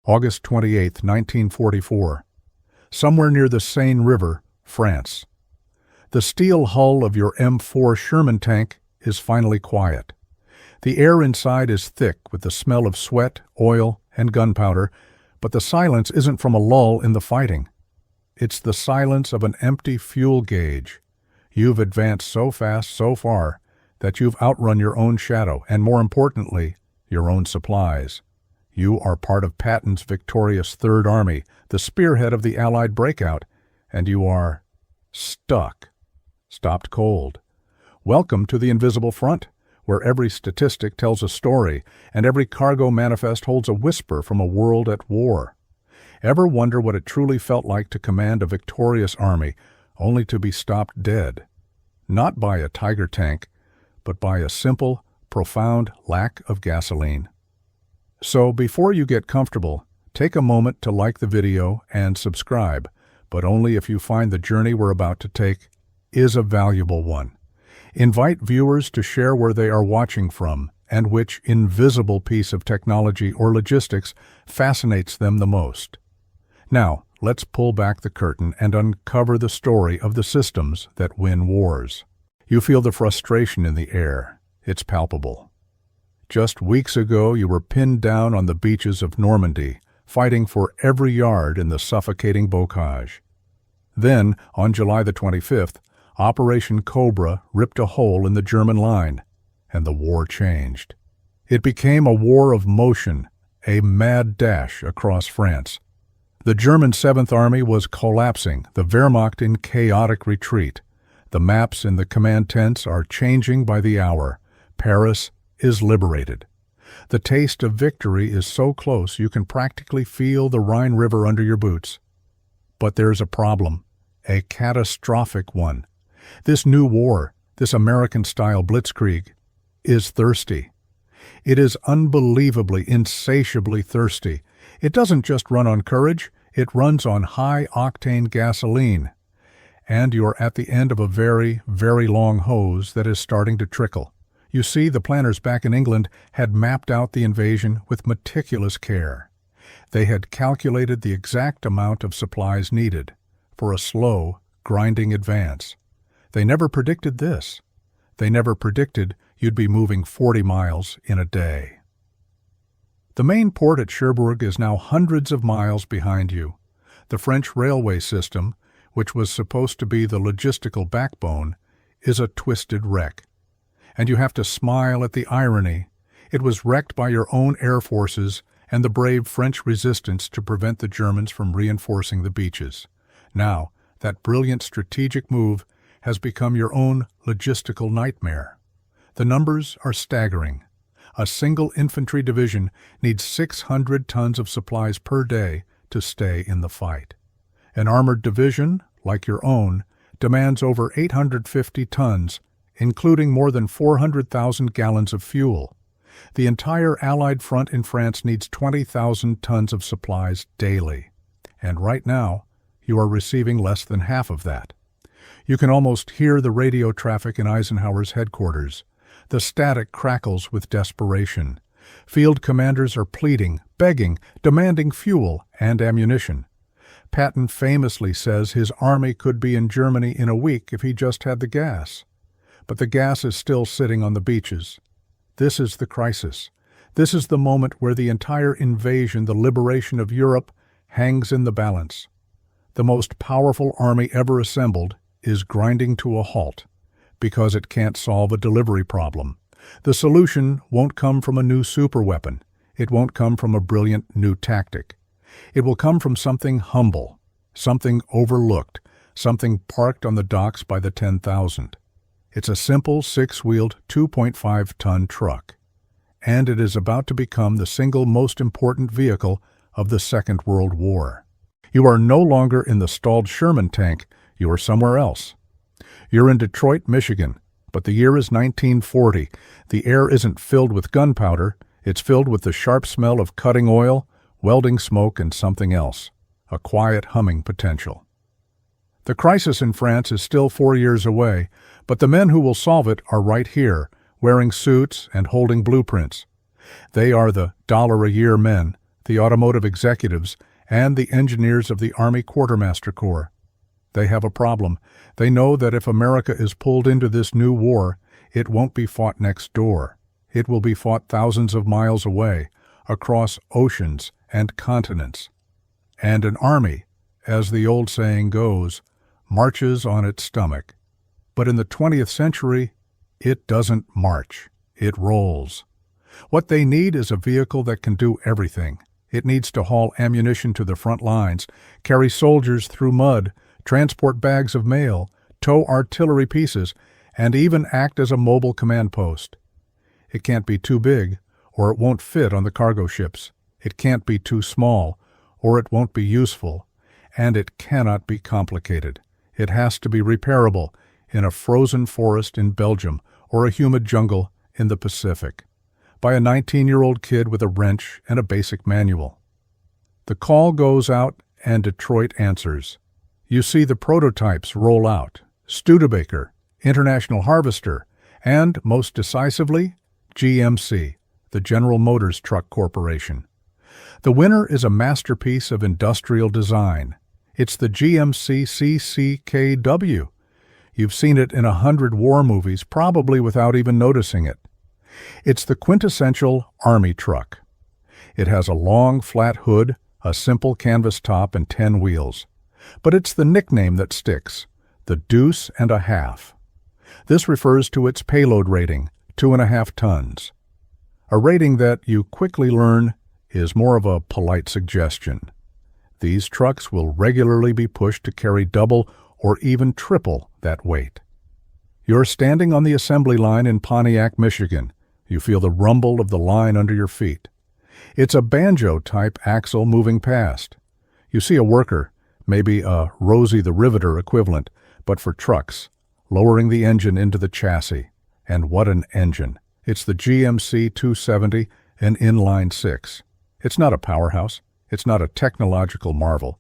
August 28, 1944. Somewhere near the Seine River, France. The steel hull of your M4 Sherman tank is finally quiet. The air inside is thick with the smell of sweat, oil, and gunpowder, but the silence isn't from a lull in the fighting. It's the silence of an empty fuel gauge. You've advanced so fast, so far, that you've outrun your own shadow, and more importantly, your own supplies. You are part of Patton's victorious Third Army, the spearhead of the Allied breakout, and you are stuck, stopped cold. Welcome to the invisible front, where every statistic tells a story, and every cargo manifest holds a whisper from a world at war. Ever wonder what it truly felt like to command a victorious army, only to be stopped dead? Not by a Tiger tank, but by a simple, profound lack of gasoline. So before you get comfortable, take a moment to like the video and subscribe, but only if you find the journey we're about to take is a valuable one. Invite viewers to share where they are watching from and which invisible piece of technology or logistics fascinates them the most. Now, let's pull back the curtain and uncover the story of the systems that win wars. You feel the frustration in the air. It's palpable. Just weeks ago, you were pinned down on the beaches of Normandy, fighting for every yard in the suffocating bocage. Then, on July the 25th, Operation Cobra ripped a hole in the German line, and the war changed. It became a war of motion, a mad dash across France. The German 7th Army was collapsing, the Wehrmacht in chaotic retreat. The maps in the command tents are changing by the hour. Paris is liberated. The taste of victory is so close you can practically feel the Rhine River under your boots. But there's a problem, a catastrophic one. This new war, this American-style blitzkrieg, is thirsty. It is unbelievably, insatiably thirsty. It doesn't just run on courage, it runs on high-octane gasoline. And you're at the end of a very, very long hose that is starting to trickle. You see, the planners back in England had mapped out the invasion with meticulous care. They had calculated the exact amount of supplies needed for a slow, grinding advance. They never predicted this. They never predicted you'd be moving 40 miles in a day. The main port at Cherbourg is now hundreds of miles behind you. The French railway system, which was supposed to be the logistical backbone, is a twisted wreck. And you have to smile at the irony. It was wrecked by your own air forces and the brave French resistance to prevent the Germans from reinforcing the beaches. Now, that brilliant strategic move has become your own logistical nightmare. The numbers are staggering. A single infantry division needs 600 tons of supplies per day to stay in the fight. An armored division, like your own, demands over 850 tons, including more than 400,000 gallons of fuel. The entire Allied front in France needs 20,000 tons of supplies daily. And right now, you are receiving less than half of that. You can almost hear the radio traffic in Eisenhower's headquarters. The static crackles with desperation. Field commanders are pleading, begging, demanding fuel and ammunition. Patton famously says his army could be in Germany in a week if he just had the gas. But the gas is still sitting on the beaches. This is the crisis. This is the moment where the entire invasion, the liberation of Europe, hangs in the balance. The most powerful army ever assembled is grinding to a halt because it can't solve a delivery problem. The solution won't come from a new superweapon. It won't come from a brilliant new tactic. It will come from something humble, something overlooked, something parked on the docks by the 10,000. It's a simple six-wheeled 2.5-ton truck, and it is about to become the single most important vehicle of the Second World War. You are no longer in the stalled Sherman tank, you are somewhere else. You're in Detroit, Michigan, but the year is 1940. The air isn't filled with gunpowder, it's filled with the sharp smell of cutting oil, welding smoke, and something else, a quiet humming potential. The crisis in France is still 4 years away, but the men who will solve it are right here, wearing suits and holding blueprints. They are the $1-a-year men, the automotive executives, and the engineers of the Army Quartermaster Corps. They have a problem. They know that if America is pulled into this new war, it won't be fought next door. It will be fought thousands of miles away, across oceans and continents. And an army, as the old saying goes, marches on its stomach. But in the 20th century, it doesn't march. It rolls. What they need is a vehicle that can do everything. It needs to haul ammunition to the front lines, carry soldiers through mud, transport bags of mail, tow artillery pieces, and even act as a mobile command post. It can't be too big, or it won't fit on the cargo ships. It can't be too small, or it won't be useful. And it cannot be complicated. It has to be repairable in a frozen forest in Belgium or a humid jungle in the Pacific by a 19-year-old kid with a wrench and a basic manual. The call goes out and Detroit answers. You see the prototypes roll out, Studebaker, International Harvester, and, most decisively, GMC, the General Motors Truck Corporation. The winner is a masterpiece of industrial design. It's the GMC CCKW. You've seen it in 100 war movies, probably without even noticing it. It's the quintessential Army truck. It has a long, flat hood, a simple canvas top, and 10 wheels. But it's the nickname that sticks, the Deuce and a half. This refers to its payload rating, 2.5 tons. A rating that, you quickly learn, is more of a polite suggestion. These trucks will regularly be pushed to carry double or even triple that weight. You're standing on the assembly line in Pontiac, Michigan. You feel the rumble of the line under your feet. It's a banjo-type axle moving past. You see a worker, maybe a Rosie the Riveter equivalent, but for trucks, lowering the engine into the chassis. And what an engine! It's the GMC 270, an inline 6. It's not a powerhouse. It's not a technological marvel.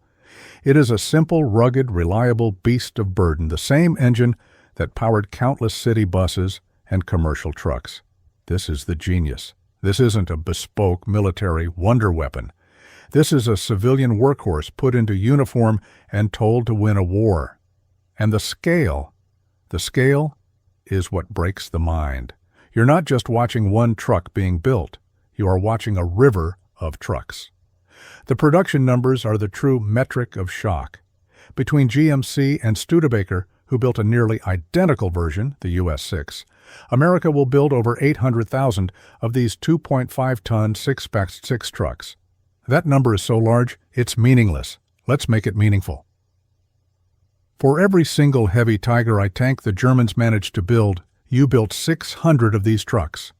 It is a simple, rugged, reliable beast of burden, the same engine that powered countless city buses and commercial trucks. This is the genius. This isn't a bespoke military wonder weapon. This is a civilian workhorse put into uniform and told to win a war. And the scale is what breaks the mind. You're not just watching one truck being built. You are watching a river of trucks. The production numbers are the true metric of shock. Between GMC and Studebaker, who built a nearly identical version, the US 6, America will build over 800,000 of these 2.5-ton 6x6 trucks. That number is so large, it's meaningless. Let's make it meaningful. For every single heavy Tiger I tank the Germans managed to build, you built 600 of these trucks.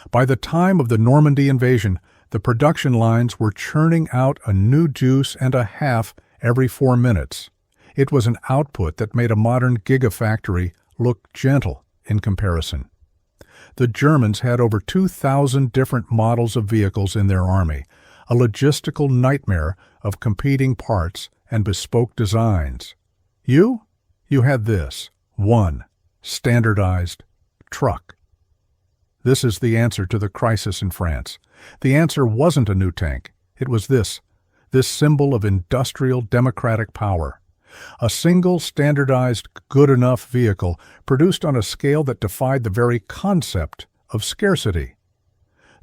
By the time of the Normandy invasion, the production lines were churning out a new Deuce and a half every 4 minutes. It was an output that made a modern gigafactory look gentle in comparison. The Germans had over 2,000 different models of vehicles in their army, a logistical nightmare of competing parts and bespoke designs. You had this, one standardized truck. This is the answer to the crisis in France. The answer wasn't a new tank. It was this symbol of industrial democratic power. A single standardized good enough vehicle produced on a scale that defied the very concept of scarcity.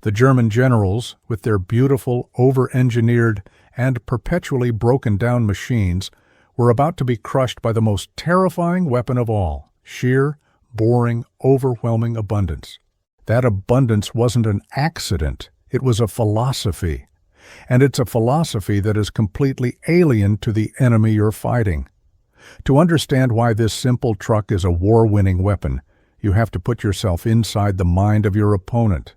The German generals, with their beautiful, over-engineered, and perpetually broken-down machines, were about to be crushed by the most terrifying weapon of all, sheer, boring, overwhelming abundance. That abundance wasn't an accident, it was a philosophy. And it's a philosophy that is completely alien to the enemy you're fighting. To understand why this simple truck is a war-winning weapon, you have to put yourself inside the mind of your opponent.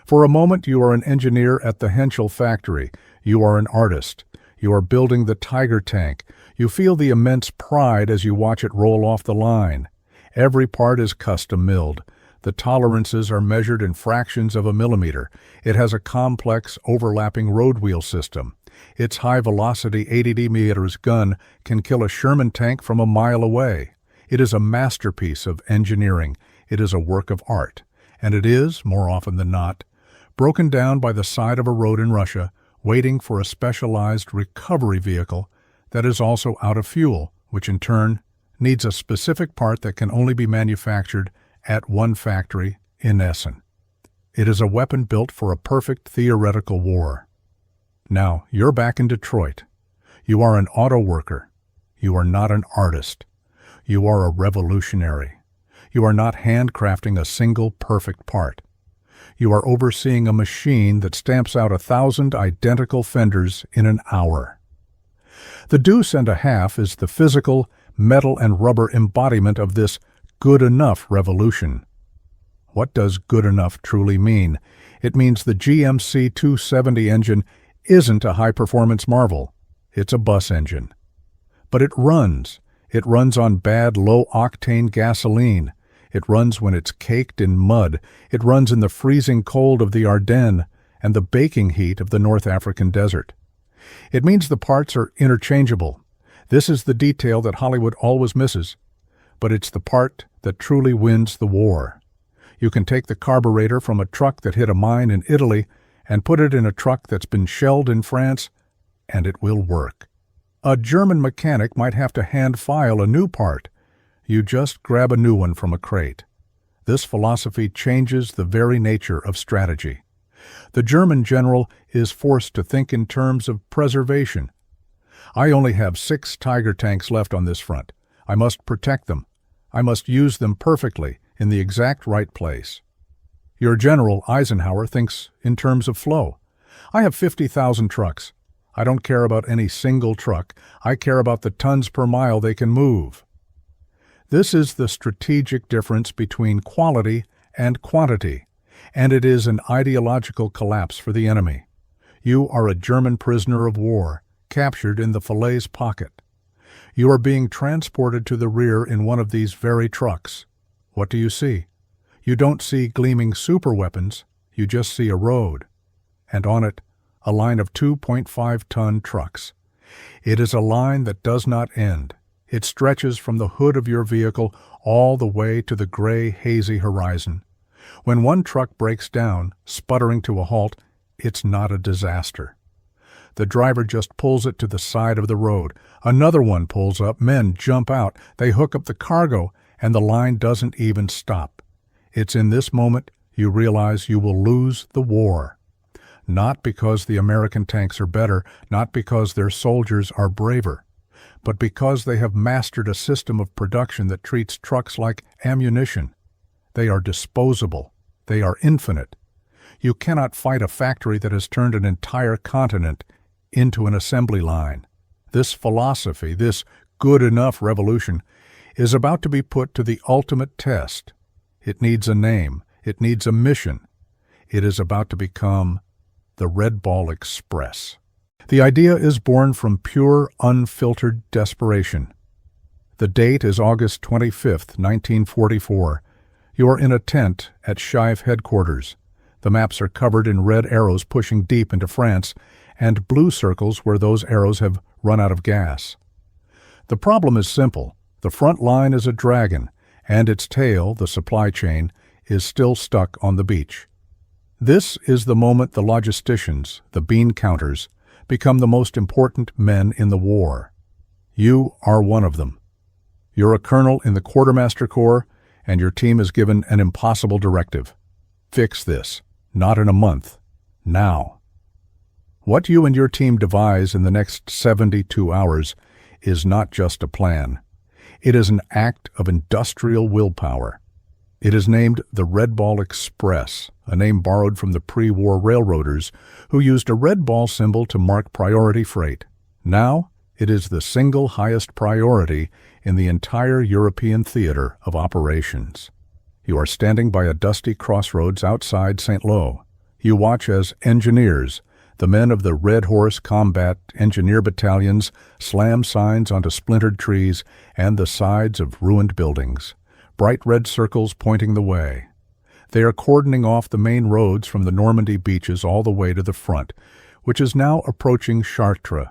For a moment, you are an engineer at the Henschel factory. You are an artist. You are building the Tiger tank. You feel the immense pride as you watch it roll off the line. Every part is custom-milled. The tolerances are measured in fractions of a millimeter. It has a complex, overlapping road wheel system. Its high-velocity 80mm gun can kill a Sherman tank from a mile away. It is a masterpiece of engineering. It is a work of art. And it is, more often than not, broken down by the side of a road in Russia waiting for a specialized recovery vehicle that is also out of fuel, which in turn needs a specific part that can only be manufactured at one factory in Essen. It is a weapon built for a perfect theoretical war. Now, you're back in Detroit. You are an auto worker. You are not an artist. You are a revolutionary. You are not handcrafting a single perfect part. You are overseeing a machine that stamps out 1,000 identical fenders in an hour. The Deuce and a half is the physical, metal and rubber embodiment of this good enough revolution. What does good enough truly mean? It means the GMC 270 engine isn't a high-performance marvel. It's a bus engine. But it runs. It runs on bad, low-octane gasoline. It runs when it's caked in mud. It runs in the freezing cold of the Ardennes and the baking heat of the North African desert. It means the parts are interchangeable. This is the detail that Hollywood always misses. But it's the part that truly wins the war. You can take the carburetor from a truck that hit a mine in Italy and put it in a truck that's been shelled in France, and it will work. A German mechanic might have to hand-file a new part. You just grab a new one from a crate. This philosophy changes the very nature of strategy. The German general is forced to think in terms of preservation. I only have 6 Tiger tanks left on this front. I must protect them. I must use them perfectly in the exact right place. Your general, Eisenhower, thinks in terms of flow. I have 50,000 trucks. I don't care about any single truck. I care about the tons per mile they can move. This is the strategic difference between quality and quantity, and it is an ideological collapse for the enemy. You are a German prisoner of war, captured in the Falaise pocket. You are being transported to the rear in one of these very trucks. What do you see? You don't see gleaming superweapons, you just see a road. And on it, a line of 2.5-ton trucks. It is a line that does not end. It stretches from the hood of your vehicle all the way to the gray, hazy horizon. When one truck breaks down, sputtering to a halt, it's not a disaster. The driver just pulls it to the side of the road. Another one pulls up, men jump out, they hook up the cargo, and the line doesn't even stop. It's in this moment you realize you will lose the war. Not because the American tanks are better, not because their soldiers are braver, but because they have mastered a system of production that treats trucks like ammunition. They are disposable. They are infinite. You cannot fight a factory that has turned an entire continent into an assembly line. This philosophy, this good enough revolution, is about to be put to the ultimate test. It needs a name. It needs a mission. It is about to become the Red Ball Express. The idea is born from pure, unfiltered desperation. The date is August 25th, 1944. You are in a tent at Scheif headquarters. The maps are covered in red arrows pushing deep into France, and blue circles where those arrows have run out of gas. The problem is simple. The front line is a dragon, and its tail, the supply chain, is still stuck on the beach. This is the moment the logisticians, the bean counters, become the most important men in the war. You are one of them. You're a colonel in the Quartermaster Corps, and your team is given an impossible directive. Fix this, not in a month, now. What you and your team devise in the next 72 hours is not just a plan. It is an act of industrial willpower. It is named the Red Ball Express, a name borrowed from the pre-war railroaders who used a red ball symbol to mark priority freight. Now, it is the single highest priority in the entire European theater of operations. You are standing by a dusty crossroads outside St. Lo. You watch as engineers, the men of the Red Horse Combat Engineer Battalions, slam signs onto splintered trees and the sides of ruined buildings, bright red circles pointing the way. They are cordoning off the main roads from the Normandy beaches all the way to the front, which is now approaching Chartres.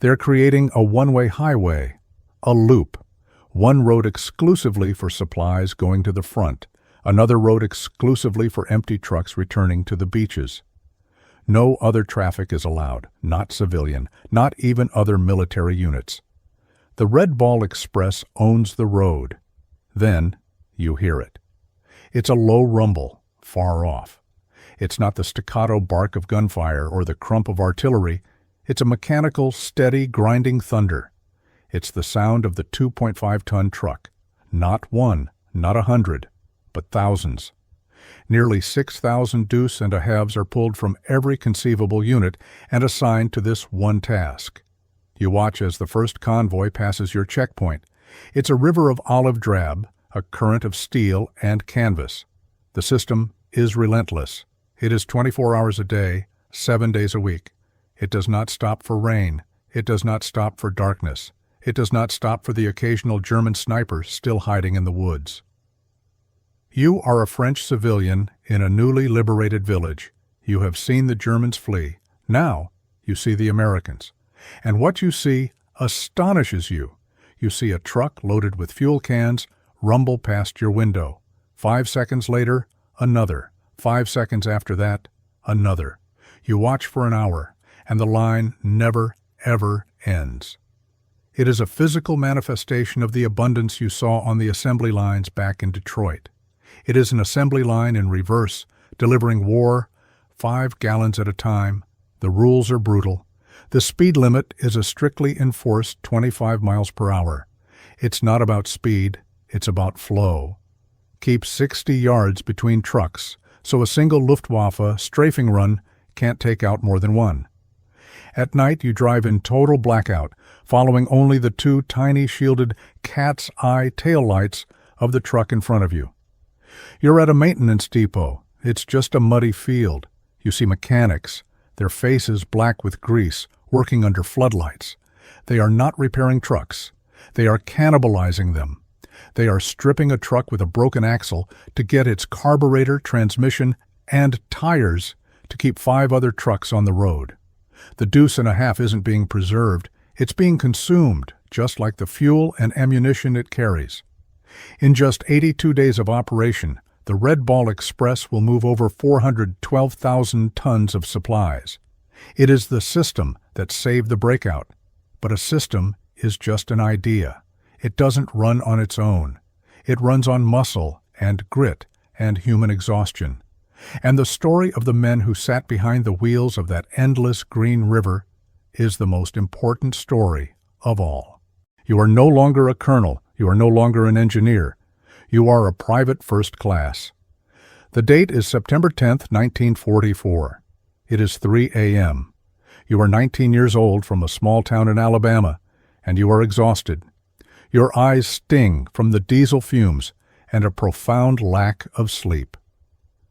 They are creating a one-way highway, a loop, one road exclusively for supplies going to the front, another road exclusively for empty trucks returning to the beaches. No other traffic is allowed, not civilian, not even other military units. The Red Ball Express owns the road. Then you hear it. It's a low rumble, far off. It's not the staccato bark of gunfire or the crump of artillery. It's a mechanical, steady, grinding thunder. It's the sound of the 2.5-ton truck. Not one, not 100, but thousands. Nearly 6,000 Deuce and a halves are pulled from every conceivable unit and assigned to this one task. You watch as the first convoy passes your checkpoint. It's a river of olive drab, a current of steel and canvas. The system is relentless. It is 24 hours a day, 7 days a week. It does not stop for rain. It does not stop for darkness. It does not stop for the occasional German sniper still hiding in the woods. You are a French civilian in a newly liberated village. You have seen the Germans flee. Now you see the Americans. And what you see astonishes you. You see a truck loaded with fuel cans rumble past your window. 5 seconds later, another. 5 seconds after that, another. You watch for an hour, and the line never, ever ends. It is a physical manifestation of the abundance you saw on the assembly lines back in Detroit. It is an assembly line in reverse, delivering war, 5 gallons at a time. The rules are brutal. The speed limit is a strictly enforced 25 miles per hour. It's not about speed, it's about flow. Keep 60 yards between trucks, so a single Luftwaffe strafing run can't take out more than one. At night, you drive in total blackout, following only the 2 tiny shielded cat's eye taillights of the truck in front of you. You're at a maintenance depot. It's just a muddy field. You see mechanics, their faces black with grease, working under floodlights. They are not repairing trucks. They are cannibalizing them. They are stripping a truck with a broken axle to get its carburetor, transmission, and tires to keep 5 other trucks on the road. The Deuce and a half isn't being preserved. It's being consumed, just like the fuel and ammunition it carries. In just 82 days of operation, the Red Ball Express will move over 412,000 tons of supplies. It is the system that saved the breakout. But a system is just an idea. It doesn't run on its own. It runs on muscle and grit and human exhaustion. And the story of the men who sat behind the wheels of that endless green river is the most important story of all. You are no longer a colonel. You are no longer an engineer. You are a private first class. The date is September 10th, 1944. It is 3 a.m. You are 19 years old from a small town in Alabama, and you are exhausted. Your eyes sting from the diesel fumes and a profound lack of sleep.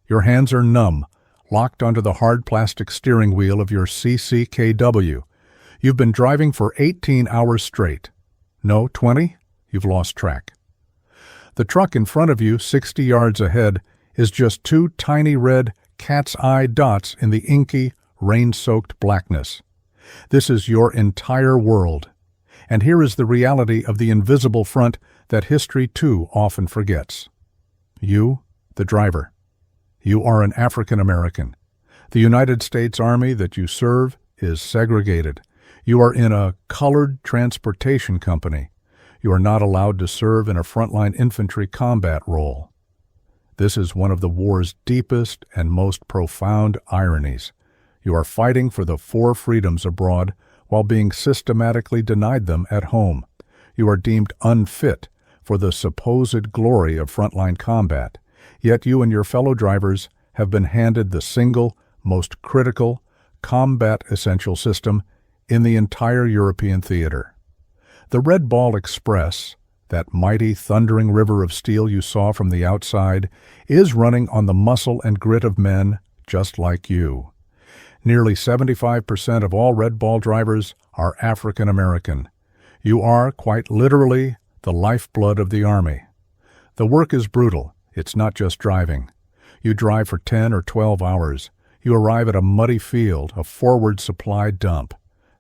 Your hands are numb, locked onto the hard plastic steering wheel of your CCKW. You've been driving for 18 hours straight. No, 20? You've lost track. The truck in front of you, 60 yards ahead, is just 2 tiny red cat's eye dots in the inky, rain-soaked blackness. This is your entire world. And here is the reality of the invisible front that history too often forgets. You, the driver. You are an African American. The United States Army that you serve is segregated. You are in a colored transportation company. You are not allowed to serve in a frontline infantry combat role. This is one of the war's deepest and most profound ironies. You are fighting for the 4 freedoms abroad while being systematically denied them at home. You are deemed unfit for the supposed glory of frontline combat. Yet you and your fellow drivers have been handed the single, most critical, combat essential system in the entire European theater. The Red Ball Express, that mighty thundering river of steel you saw from the outside, is running on the muscle and grit of men just like you. Nearly 75% of all Red Ball drivers are African American. You are, quite literally, the lifeblood of the Army. The work is brutal. It's not just driving. You drive for 10 or 12 hours. You arrive at a muddy field, a forward supply dump.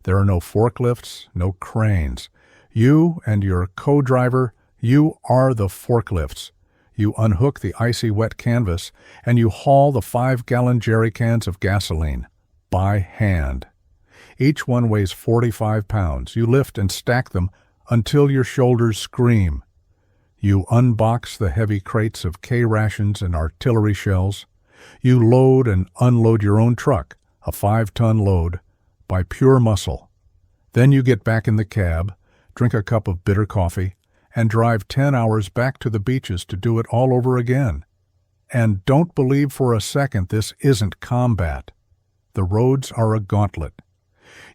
There are no forklifts, no cranes. You and your co-driver, you are the forklifts. You unhook the icy wet canvas and you haul the 5-gallon jerry cans of gasoline. by hand. Each one weighs 45 pounds. You lift and stack them until your shoulders scream. You unbox the heavy crates of K-rations and artillery shells. You load and unload your own truck, a 5-ton load, by pure muscle. Then you get back in the cab, drink a cup of bitter coffee, and drive 10 hours back to the beaches to do it all over again. And don't believe for a second this isn't combat. The roads are a gauntlet.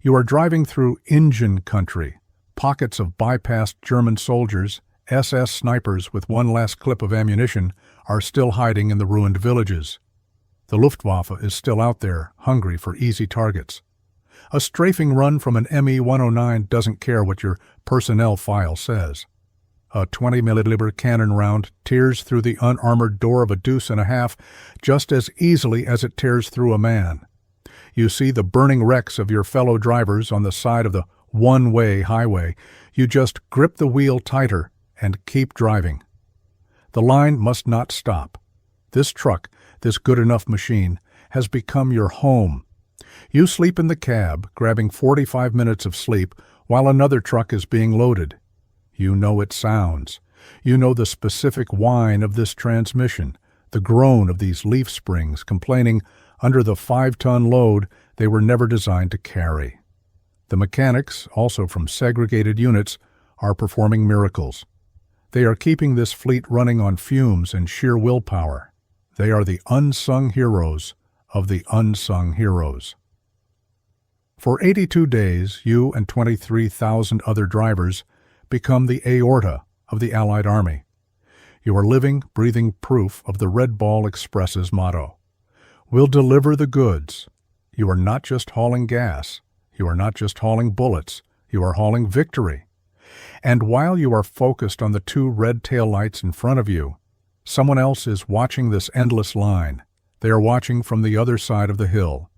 You are driving through engine country, pockets of bypassed German soldiers. SS snipers with one last clip of ammunition are still hiding in the ruined villages. The Luftwaffe is still out there, hungry for easy targets. A strafing run from an Me-109 doesn't care what your personnel file says. A 20mm cannon round tears through the unarmored door of a Deuce and a half just as easily as it tears through a man. You see the burning wrecks of your fellow drivers on the side of the one-way highway. You just grip the wheel tighter and keep driving. The line must not stop. This truck, this good-enough machine, has become your home. You sleep in the cab, grabbing 45 minutes of sleep while another truck is being loaded. You know its sounds. You know the specific whine of this transmission, the groan of these leaf springs complaining under the 5-ton load they were never designed to carry. The mechanics, also from segregated units, are performing miracles. They are keeping this fleet running on fumes and sheer willpower. They are the unsung heroes of the unsung heroes. For 82 days, you and 23,000 other drivers become the aorta of the Allied Army. You are living, breathing proof of the Red Ball Express's motto. We'll deliver the goods. You are not just hauling gas. You are not just hauling bullets. You are hauling victory. And while you are focused on the 2 red taillights in front of you, someone else is watching this endless line. They are watching from the other side of the hill.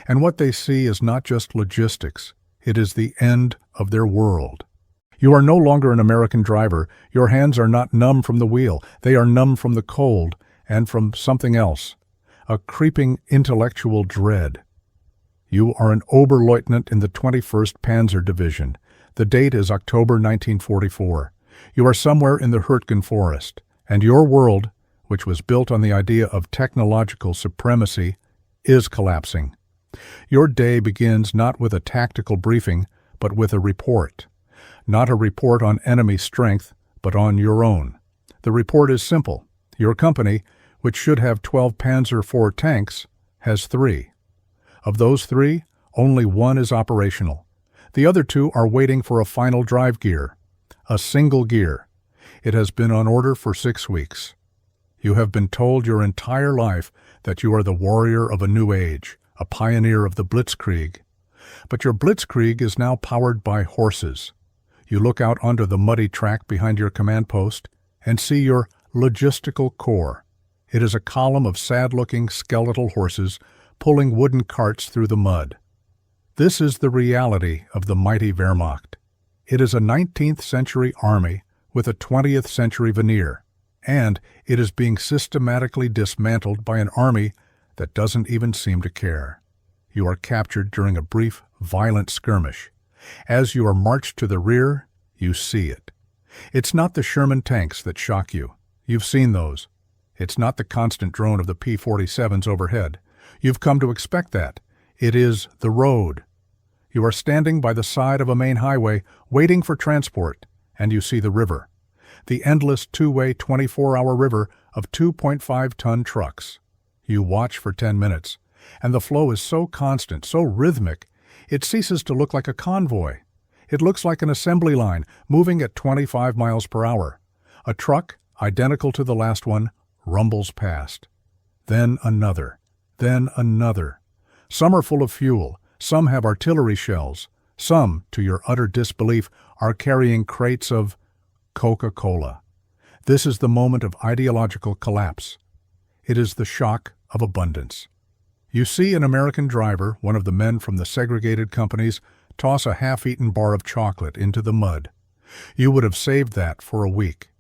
And what they see is not just logistics. It is the end of their world. You are no longer an American driver. Your hands are not numb from the wheel. They are numb from the cold and from something else, a creeping intellectual dread. You are an Oberleutnant in the 21st Panzer Division. The date is October 1944. You are somewhere in the Hurtgen Forest, and your world, which was built on the idea of technological supremacy, is collapsing. Your day begins not with a tactical briefing, but with a report. Not a report on enemy strength, but on your own. The report is simple. Your company, which should have 12 Panzer IV tanks, has 3. Of those 3, only 1 is operational. The other 2 are waiting for a final drive gear, a single gear. It has been on order for 6 weeks. You have been told your entire life that you are the warrior of a new age, a pioneer of the blitzkrieg. But your blitzkrieg is now powered by horses. You look out onto the muddy track behind your command post and see your logistical corps. It is a column of sad-looking skeletal horses pulling wooden carts through the mud. This is the reality of the mighty Wehrmacht. It is a 19th century army with a 20th century veneer, and it is being systematically dismantled by an army that doesn't even seem to care. You are captured during a brief, violent skirmish. As you are marched to the rear, you see it. It's not the Sherman tanks that shock you. You've seen those. It's not the constant drone of the P-47s overhead. You've come to expect that. It is the road. You are standing by the side of a main highway, waiting for transport, and you see the river. The endless 2-way 24-hour river of 2.5-ton trucks. You watch for 10 minutes, and the flow is so constant, so rhythmic, it ceases to look like a convoy. It looks like an assembly line moving at 25 miles per hour. A truck, identical to the last one, rumbles past. Then another. Then another. Some are full of fuel. Some have artillery shells. Some, to your utter disbelief, are carrying crates of Coca-Cola. This is the moment of ideological collapse. It is the shock of abundance. You see an American driver, one of the men from the segregated companies, toss a half-eaten bar of chocolate into the mud. You would have saved that for a week.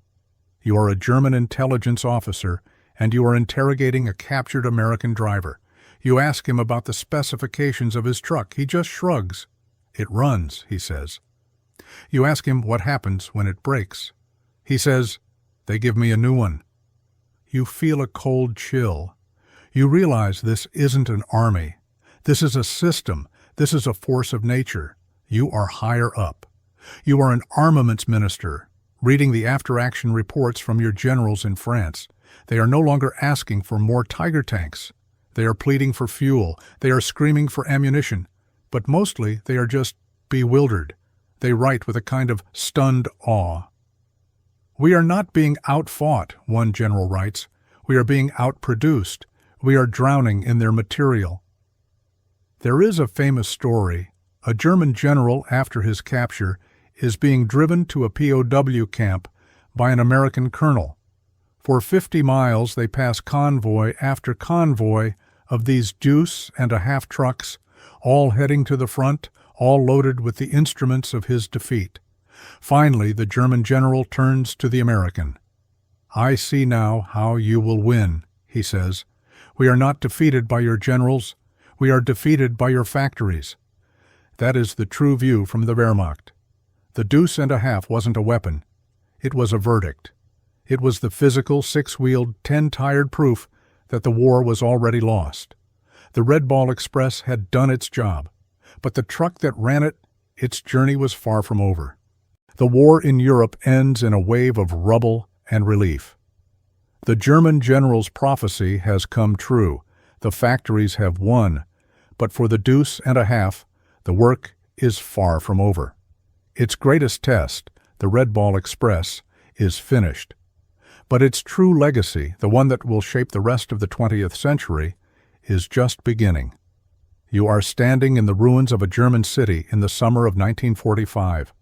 You are a German intelligence officer, and you are interrogating a captured American driver. You ask him about the specifications of his truck. He just shrugs. It runs, he says. You ask him what happens when it breaks. He says, they give me a new one. You feel a cold chill. You realize this isn't an army. This is a system. This is a force of nature. You are higher up. You are an armaments minister, reading the after-action reports from your generals in France. They are no longer asking for more Tiger tanks. They are pleading for fuel. They are screaming for ammunition. But mostly they are just bewildered. They write with a kind of stunned awe. We are not being outfought, one general writes. We are being outproduced. We are drowning in their material. There is a famous story. A German general, after his capture, is being driven to a POW camp by an American colonel. For 50 miles they pass convoy after convoy of these Deuce and a half trucks, all heading to the front, all loaded with the instruments of his defeat. Finally, the German general turns to the American. I see now how you will win, he says. We are not defeated by your generals. We are defeated by your factories. That is the true view from the Wehrmacht. The Deuce and a half wasn't a weapon. It was a verdict. It was the physical, six-wheeled, 10-tired proof that the war was already lost. The Red Ball Express had done its job, but the truck that ran it, its journey was far from over. The war in Europe ends in a wave of rubble and relief. The German general's prophecy has come true. The factories have won, but for the Deuce and a half, the work is far from over. Its greatest test, the Red Ball Express, is finished. But its true legacy, the one that will shape the rest of the 20th century, is just beginning. You are standing in the ruins of a German city in the summer of 1945.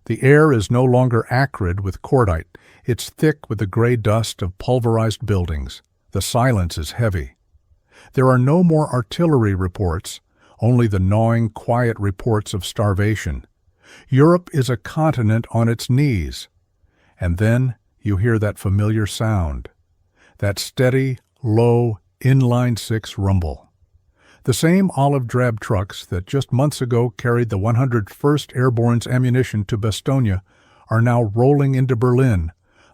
The air is no longer acrid with cordite. It's thick with the gray dust of pulverized buildings. The silence is heavy. There are no more artillery reports, only the gnawing, quiet reports of starvation. Europe is a continent on its knees. And then you hear that familiar sound, that steady, low, inline-six rumble. The same olive-drab trucks that just months ago carried the 101st Airborne's ammunition to Bastogne are now rolling into Berlin,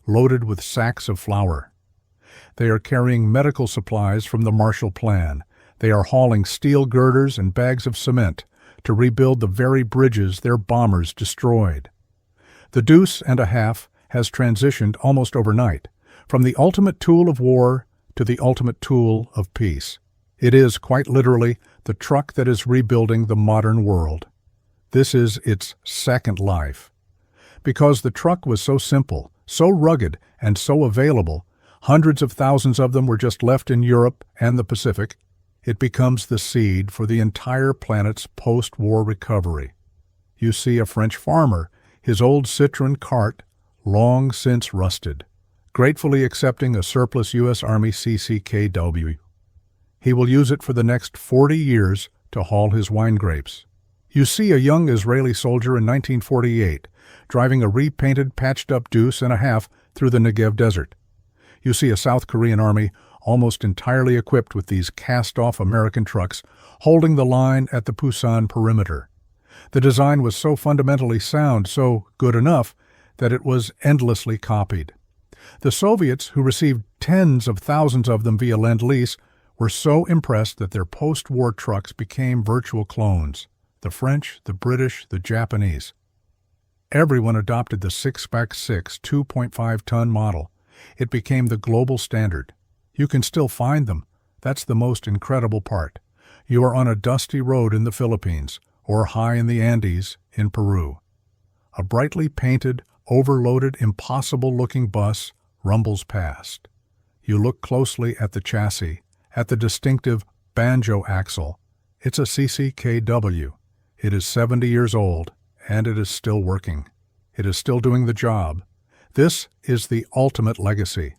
loaded with sacks of flour. They are carrying medical supplies from the Marshall Plan. They are hauling steel girders and bags of cement to rebuild the very bridges their bombers destroyed. The Deuce and a half has transitioned almost overnight from the ultimate tool of war to the ultimate tool of peace. It is, quite literally, the truck that is rebuilding the modern world. This is its second life. Because the truck was so simple, so rugged, and so available, hundreds of thousands of them were just left in Europe and the Pacific. It becomes the seed for the entire planet's post-war recovery. You see a French farmer, his old Citroën cart, long since rusted, gratefully accepting a surplus U.S. Army CCKW. He will use it for the next 40 years to haul his wine grapes. You see a young Israeli soldier in 1948 driving a repainted, patched-up Deuce and a half through the Negev desert. You see a South Korean army almost entirely equipped with these cast-off American trucks holding the line at the Pusan perimeter. The design was so fundamentally sound, so good enough, that it was endlessly copied. The Soviets, who received tens of thousands of them via Lend-Lease, were so impressed that their post-war trucks became virtual clones. The French, the British, the Japanese. Everyone adopted the 6x6 2.5-ton model. It became the global standard. You can still find them. That's the most incredible part. You are on a dusty road in the Philippines or high in the Andes in Peru. A brightly painted, overloaded, impossible-looking bus rumbles past. You look closely at the chassis, at the distinctive banjo axle. It's a CCKW. It is 70 years old, and it is still working. It is still doing the job. This is the ultimate legacy.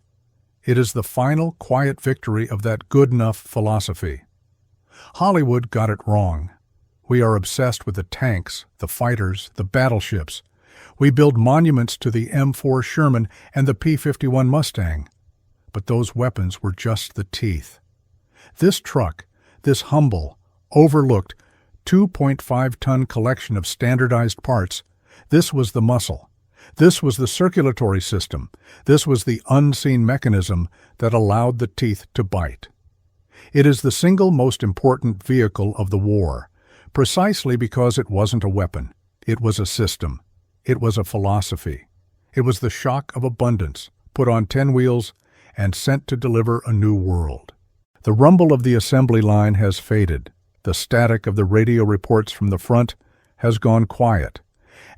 It is the final, quiet victory of that good enough philosophy. Hollywood got it wrong. We are obsessed with the tanks, the fighters, the battleships. We build monuments to the M4 Sherman and the P-51 Mustang. But those weapons were just the teeth. This truck, This humble, overlooked, 2.5-ton collection of standardized parts, this was the muscle. This was the circulatory system. This was the unseen mechanism that allowed the teeth to bite. It is the single most important vehicle of the war, precisely because it wasn't a weapon. It was a system. It was a philosophy. It was the shock of abundance, put on 10 wheels and sent to deliver a new world. The rumble of the assembly line has faded. The static of the radio reports from the front has gone quiet,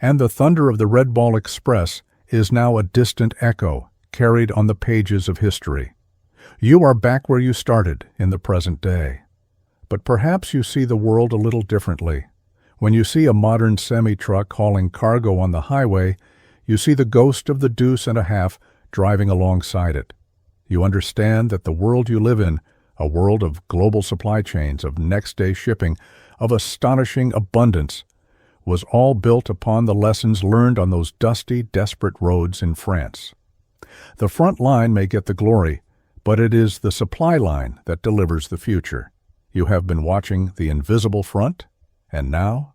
and the thunder of the Red Ball Express is now a distant echo carried on the pages of history. You are back where you started in the present day. But perhaps you see the world a little differently. When you see a modern semi-truck hauling cargo on the highway, you see the ghost of the Deuce and a half driving alongside it. You understand that the world you live in, a world of global supply chains, of next-day shipping, of astonishing abundance, was all built upon the lessons learned on those dusty, desperate roads in France. The front line may get the glory, but it is the supply line that delivers the future. You have been watching the invisible front, and now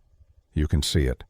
you can see it.